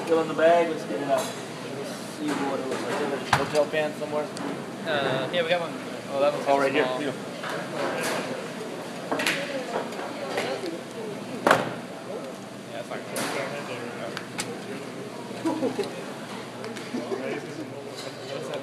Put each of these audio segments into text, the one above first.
still in the bag. Let's get it out. Let's see what it looks like. Is there a hotel pan somewhere? Yeah, we got one. Oh, that one's Oh, right here. small. Beautiful. Yeah, it's fine. What's that?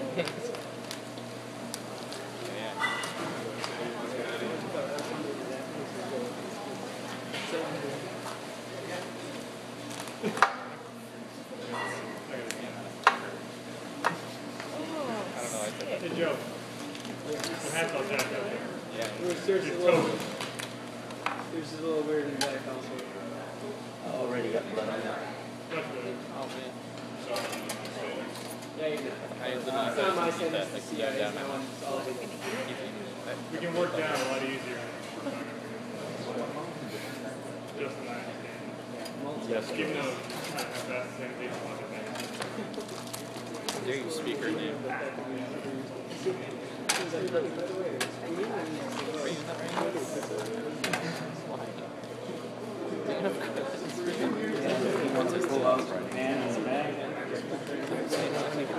Hey Joe, what happened out there? Yeah. There's a little weird in the back household. Already got blood on that. Oh man. Yeah, you did. I It's not my sentence to see down. my one. We can work down a lot easier. Just an understanding. Yes, Even though I have that sanitation on the thing. There you speaker name. Once it's pull out the pan in the bag.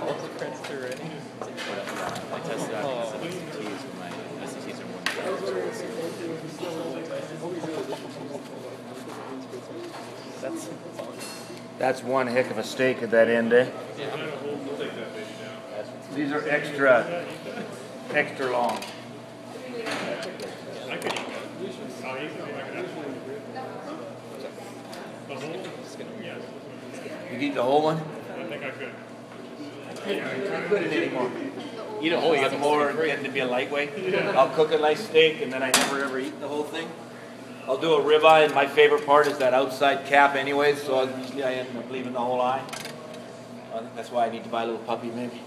All the credits are ready. I tested out some SATs with my SATs are That's one heck of a steak at that end, eh? Yeah. These are extra long. I could eat that. I'll eat them. I could actually. The whole? Yes. You eat the whole one? I think I could. I couldn't anymore. Eat a whole, you got the more getting to be a lightweight. I'll cook a nice steak and then I never ever eat the whole thing. I'll do a ribeye and my favorite part is that outside cap anyways, so usually I end up leaving the whole eye. I think that's why I need to buy a little puppy maybe.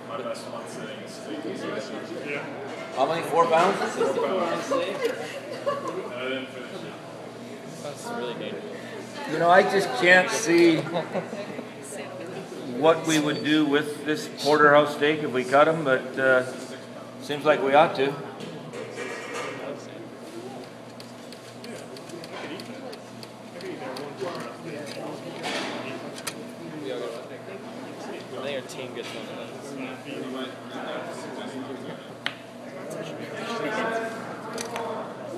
My best one sitting is steak. Yeah. How many, 4 pounds? I didn't finish it. That's really neat. You know, I just can't see what we would do with this porterhouse steak if we cut them, but seems like we ought to. I think our team gets one of those.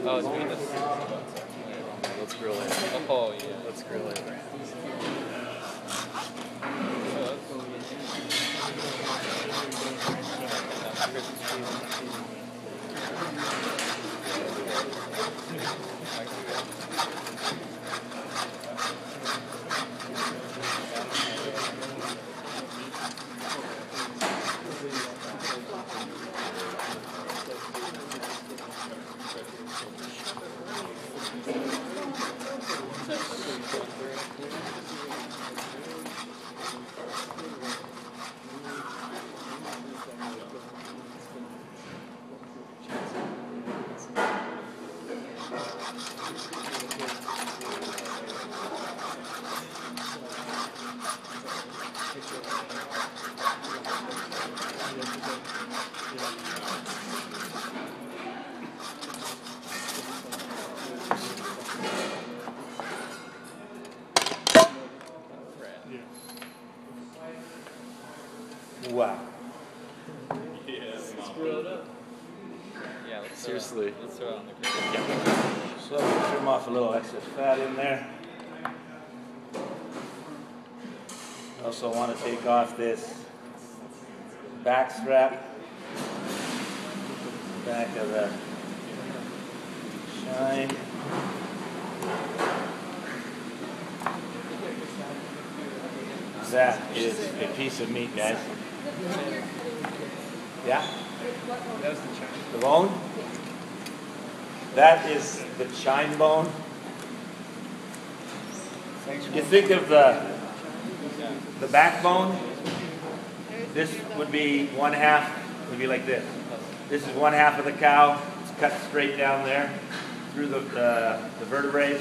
Oh, it's me. Let's grill it. Oh, yeah. Let's grill it. Wow. Yeah, let's Seriously. Let's throw it on the grill. So trim off a little excess fat in there. Also want to take off this back strap, back of the shine. That is a piece of meat, guys. Yeah? That was the chine. The bone? That is the chine bone. You think of the backbone, this would be one half, would be like this. This is one half of the cow. It's cut straight down there through the vertebrae.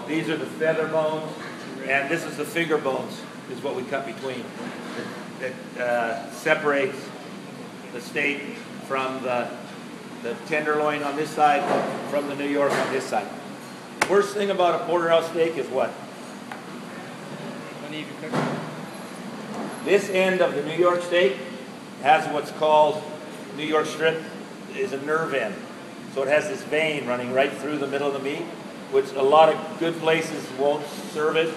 These are the feather bones, and this is the finger bones, is what we cut between. It separates the steak from the tenderloin on this side from the New York on this side. Worst thing about a porterhouse steak is what? uneven cooking. This end of the New York steak has what's called New York strip is a nerve end. So it has this vein running right through the middle of the meat, which a lot of good places won't serve it.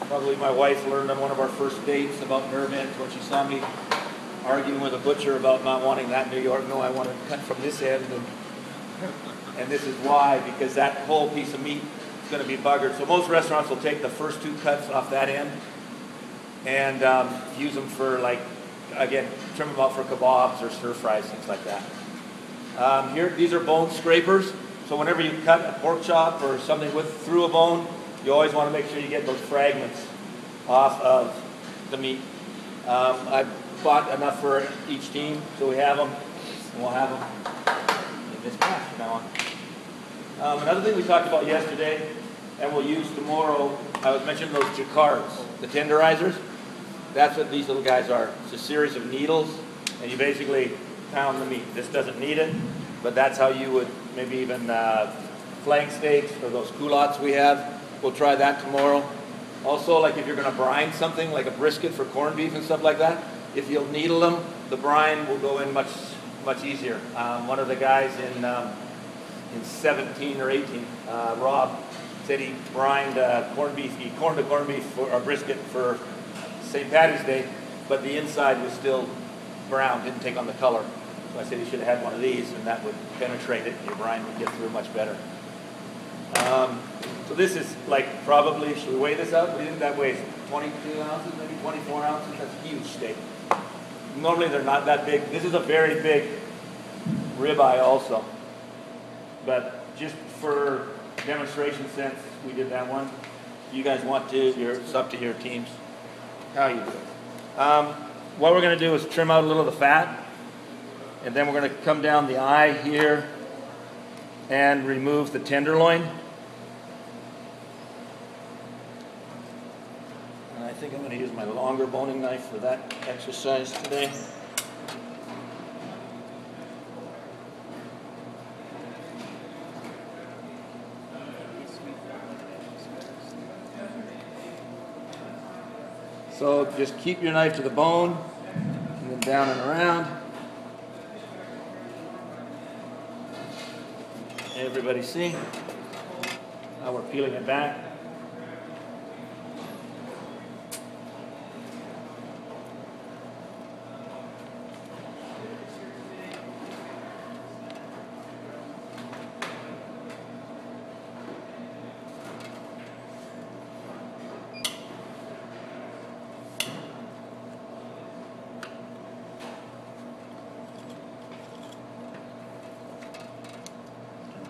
Probably my wife learned on one of our first dates about nerve ends when she saw me arguing with a butcher about not wanting that in New York. No, I want to cut from this end. And this is why, because that whole piece of meat is going to be buggered. So most restaurants will take the first two cuts off that end and use them for, like, again, trim them out for kebabs or stir fries, things like that. Here, these are bone scrapers. So whenever you cut a pork chop or something through a bone, you always want to make sure you get those fragments off of the meat. I bought enough for each team, so we have them, and we'll have them in this class from now on. Another thing we talked about yesterday, and we'll use tomorrow, I was mentioning those jacquards, the tenderizers. That's what these little guys are. It's a series of needles, and you basically pound the meat. This doesn't need it, but that's how you would maybe even flank steaks or those culottes we have. We'll try that tomorrow. Also, like if you're going to brine something, like a brisket for corned beef and stuff like that, if you'll needle them, the brine will go in much easier. One of the guys in 17 or 18, Rob, said he brined corned to corned beef for a brisket for St. Patty's Day, but the inside was still brown, didn't take on the color. So I said he should have had one of these, and that would penetrate it, and your brine would get through much better. So this is like probably, should we weigh this up? We think that weighs 22 ounces, maybe 24 ounces. That's a huge steak. Normally they're not that big. This is a very big ribeye also. But just for demonstration sense, we did that one. If you guys want to, it's up to your teams how you do it. What we're going to do is trim out a little of the fat, and then we're going to come down the eye here and remove the tenderloin. And I think I'm going to use my longer boning knife for that exercise today. So just keep your knife to the bone, and then down and around. Everybody see how we're peeling it back?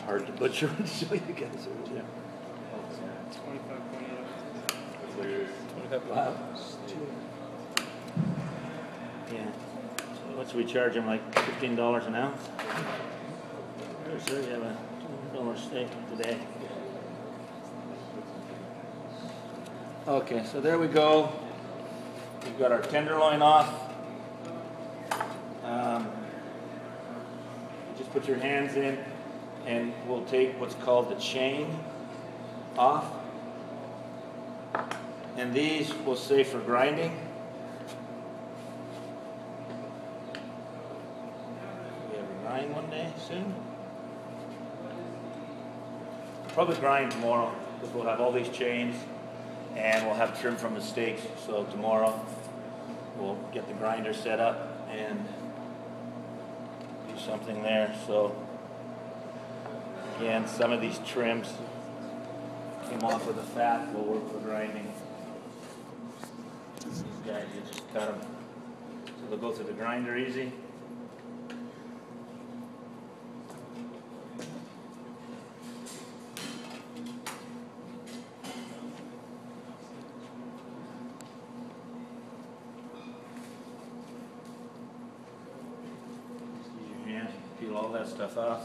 Hard to butcher and show you guys over there. 25.8. Wow. Yeah. So what should we charge him? Like $15 an ounce? Sir, you have a $200 steak today. Okay, so there we go. We've got our tenderloin off. Just put your hands in, and we'll take what's called the chain off. And these we'll save for grinding. We have a grind one day soon. Probably grind tomorrow, because we'll have all these chains and we'll have trim from the steaks. So tomorrow we'll get the grinder set up and do something there. So again, some of these trims came off of the fat, will work for grinding. These guys, you just cut them so they'll go through the grinder easy. Just use your hands, peel all that stuff off.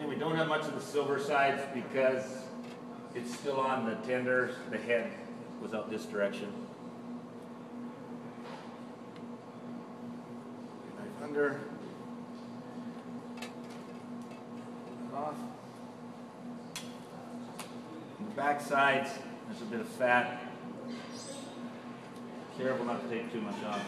We don't have much of the silver sides because it's still on the tenders. The head was out this direction. Knife under. off. On the back sides, there's a bit of fat. Careful not to take too much off.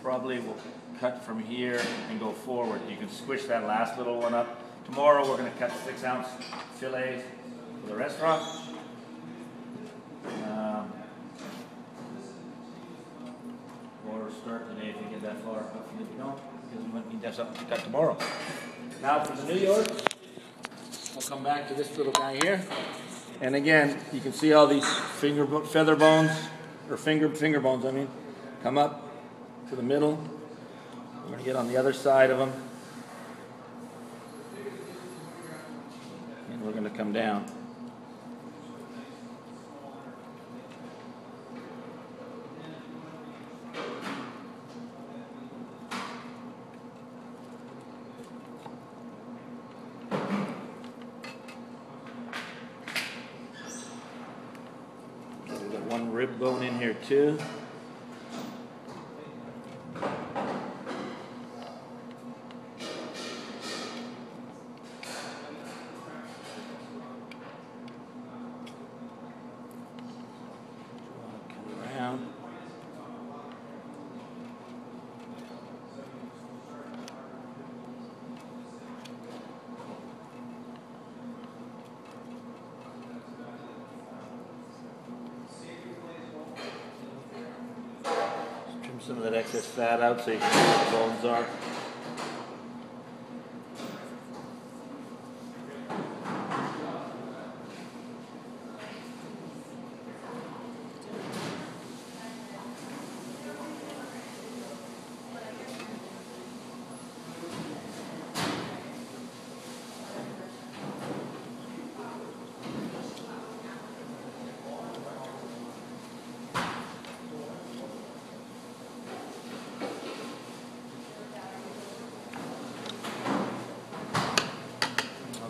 Probably will cut from here and go forward. You can squish that last little one up. Tomorrow we're going to cut 6-ounce fillets for the restaurant. Or start today if you get that far. Hopefully we don't, because we might need to have something to cut tomorrow. Now for the New York, I'll come back to this little guy here. And again, you can see all these feather bones, or finger bones, I mean, come up to the middle. I'm going to get on the other side of them. And we're going to come down. We've got one rib bone in here too. Some of that excess fat out so you can see where the bones are.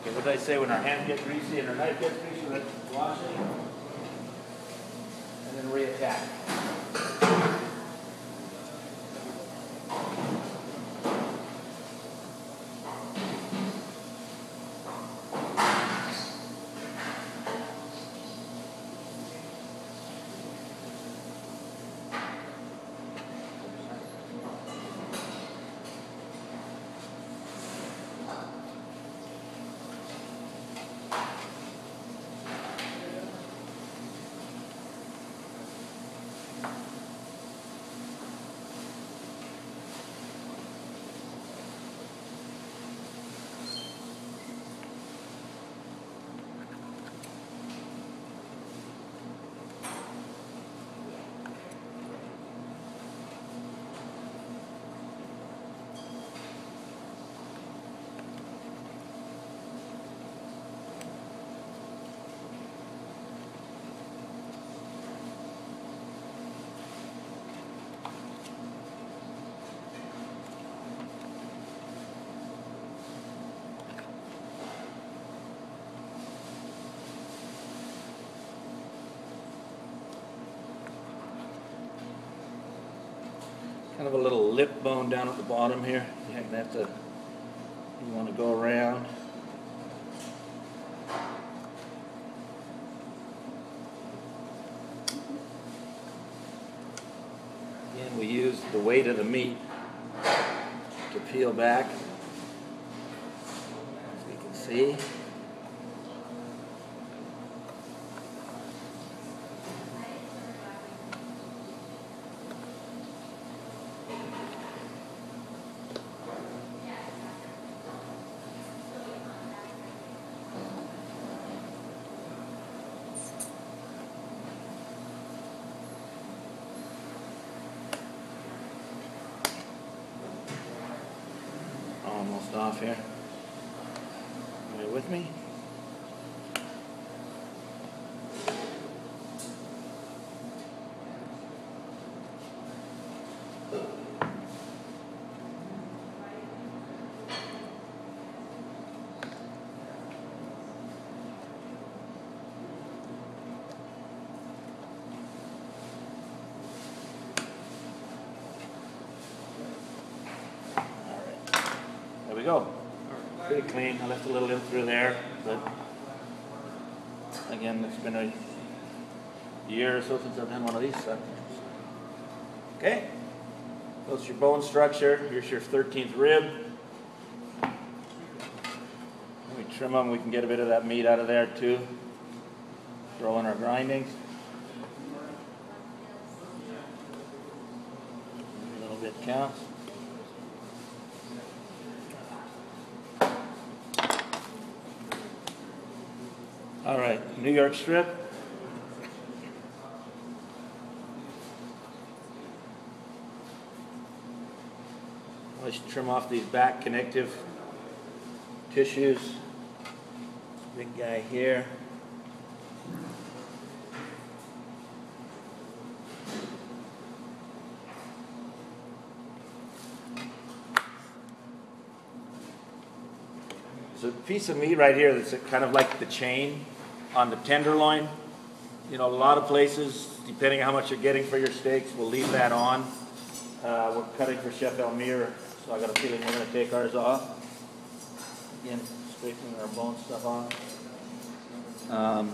What did I say, when our hands get greasy and our knife gets greasy, let's wash it and then reattack. Kind of a little lip bone down at the bottom here. You want to go around. Again, we use the weight of the meat to peel back, as we can see. Almost off here. Are you with me? we go. Pretty clean. I left a little in through there, but again, it's been a year or so since I've done one of these. So. Okay. That's your bone structure. Here's your 13th rib. When we trim them, we can get a bit of that meat out of there too. Throw in our grindings. A little bit counts. All right, New York strip. Let's trim off these back connective tissues. This big guy here. There's a piece of meat right here that's kind of like the chain on the tenderloin. You know, a lot of places, depending on how much you're getting for your steaks, will leave that on. We're cutting for Chef Elmire, so I got a feeling we're going to take ours off. Again, scraping our bone stuff off. So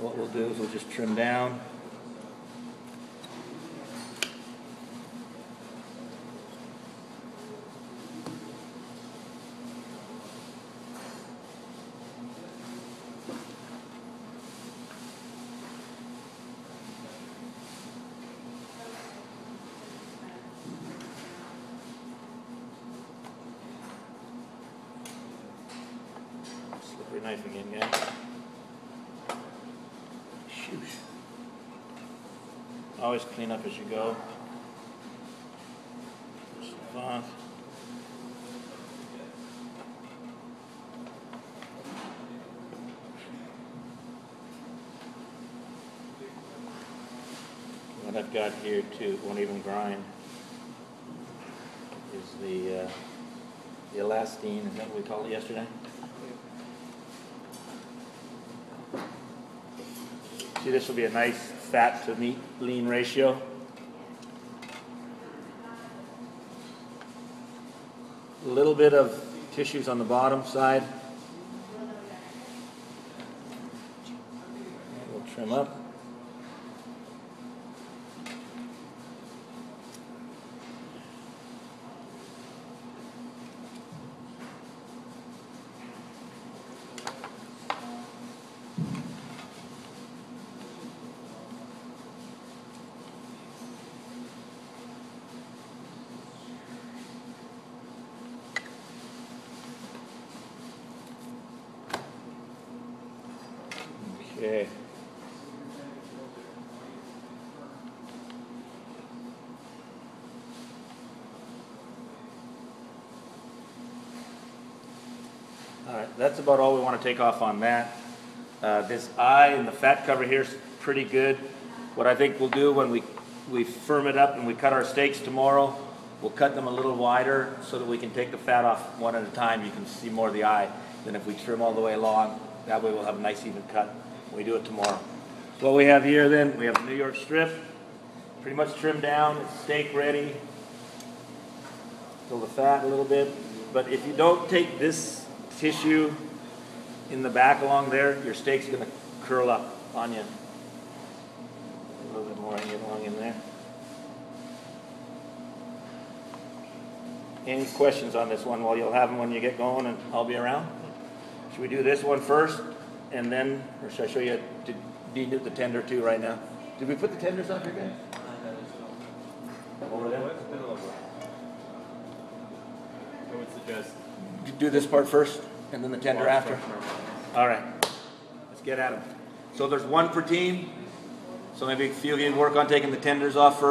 what we'll do is we'll just trim down. Slippery knife again, guys. Shoot. Always clean up as you go. Stuff off. What I've got here too, won't even grind, is the elastine. Is that what we called it yesterday? See, this will be a nice fat to meat lean ratio. A little bit of tissues on the bottom side. We'll trim up. Okay. All right, that's about all we want to take off on that. This eye and the fat cover here is pretty good. What I think we'll do when we firm it up and we cut our steaks tomorrow, we'll cut them a little wider so that we can take the fat off one at a time. You can see more of the eye than if we trim all the way along. That way we'll have a nice even cut. We do it tomorrow. So what we have here then, we have a New York strip, pretty much trimmed down, it's steak ready. Fill the fat a little bit. But if you don't take this tissue in the back along there, your steak's gonna curl up on you. A little bit more and get along in there. Any questions on this one? Well, you'll have them when you get going and I'll be around. Should we do this one first? And then, or should I show you to denude the tender too right now? Did we put the tenders up here, guys? Over there? I would suggest Do this part first, and then the tender after? All right, let's get at them. So there's one per team, so maybe a few of you work on taking the tenders off first.